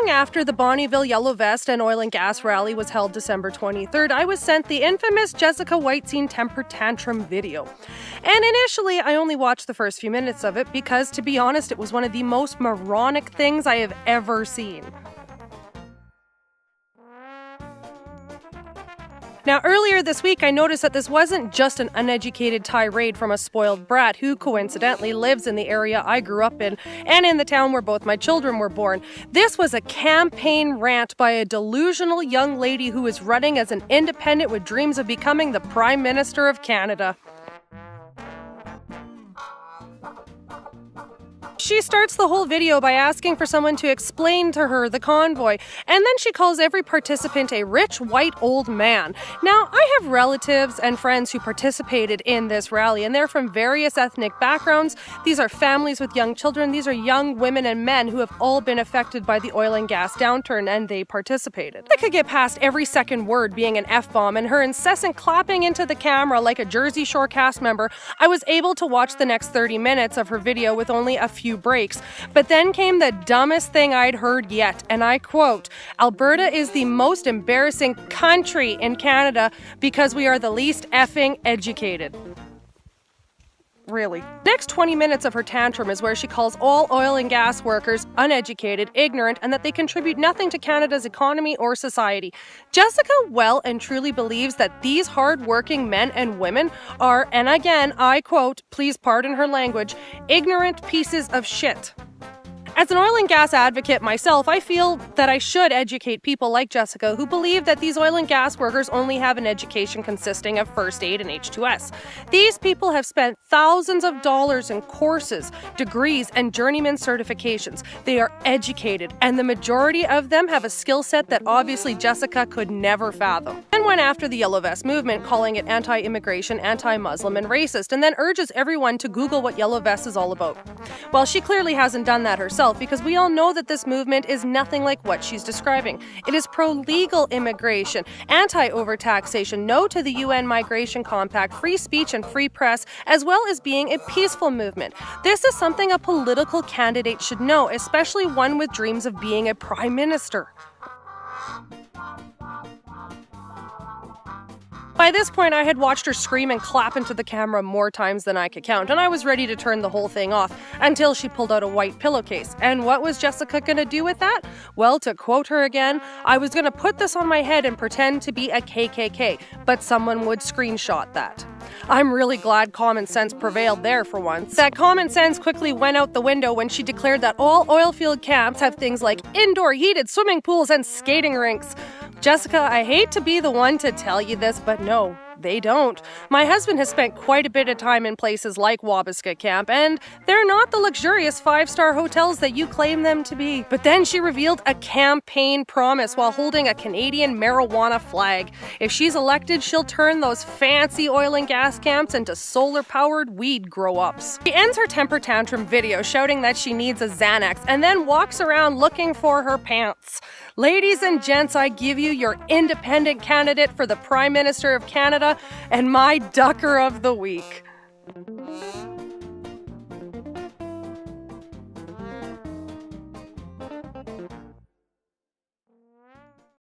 long after the Bonnyville Yellow Vest and Oil and Gas rally was held December 23rd, I was sent the infamous Jessica Wetzstein temper tantrum video. And initially, I only watched the first few minutes of it because, to be honest, it was one of the most moronic things I have ever seen. Now, earlier this week, I noticed that this wasn't just an uneducated tirade from a spoiled brat who coincidentally lives in the area I grew up in and in the town where both my children were born. This was a campaign rant by a delusional young lady who is running as an independent with dreams of becoming the Prime Minister of Canada. She starts the whole video by asking for someone to explain to her the convoy, and then she calls every participant a rich, white, old man. Now, I have relatives and friends who participated in this rally, and they're from various ethnic backgrounds. These are families with young children. These are young women and men who have all been affected by the oil and gas downturn, and they participated. I could get past every second word being an F-bomb and her incessant clapping into the camera like a Jersey Shore cast member. I was able to watch the next 30 minutes of her video with only a few breaks. But then came the dumbest thing I'd heard yet, and I quote, "Alberta is the most embarrassing country in Canada because we are the least effing educated." Really. Next 20 minutes of her tantrum is where she calls all oil and gas workers uneducated, ignorant, and that they contribute nothing to Canada's economy or society. Jessica well and truly believes that these hard-working men and women are, and again, I quote, please pardon her language, ignorant pieces of shit. As an oil and gas advocate myself, I feel that I should educate people like Jessica who believe that these oil and gas workers only have an education consisting of first aid and H2S. These people have spent thousands of dollars in courses, degrees, and journeyman certifications. They are educated, and the majority of them have a skill set that obviously Jessica could never fathom. And went after the Yellow Vest movement, calling it anti-immigration, anti-Muslim, and racist, and then urges everyone to Google what Yellow Vest is all about. Well, she clearly hasn't done that herself, because we all know that this movement is nothing like what she's describing. It is pro-legal immigration, anti-overtaxation, no to the UN Migration Compact, free speech and free press, as well as being a peaceful movement. This is something a political candidate should know, especially one with dreams of being a prime minister. By this point, I had watched her scream and clap into the camera more times than I could count, and I was ready to turn the whole thing off until she pulled out a white pillowcase. And what was Jessica gonna do with that? Well, to quote her again, I was gonna put this on my head and pretend to be a KKK, but someone would screenshot that. I'm really glad common sense prevailed there for once. That common sense quickly went out the window when she declared that all oil field camps have things like indoor heated swimming pools and skating rinks. Jessica, I hate to be the one to tell you this, but no, they don't. My husband has spent quite a bit of time in places like Wabasca Camp, and they're not the luxurious 5-star hotels that you claim them to be. But then she revealed a campaign promise while holding a Canadian marijuana flag. If she's elected, she'll turn those fancy oil and gas camps into solar-powered weed grow-ups. She ends her temper tantrum video shouting that she needs a Xanax and then walks around looking for her pants. Ladies and gents, I give you your independent candidate for the Prime Minister of Canada and my Ducker of the Week.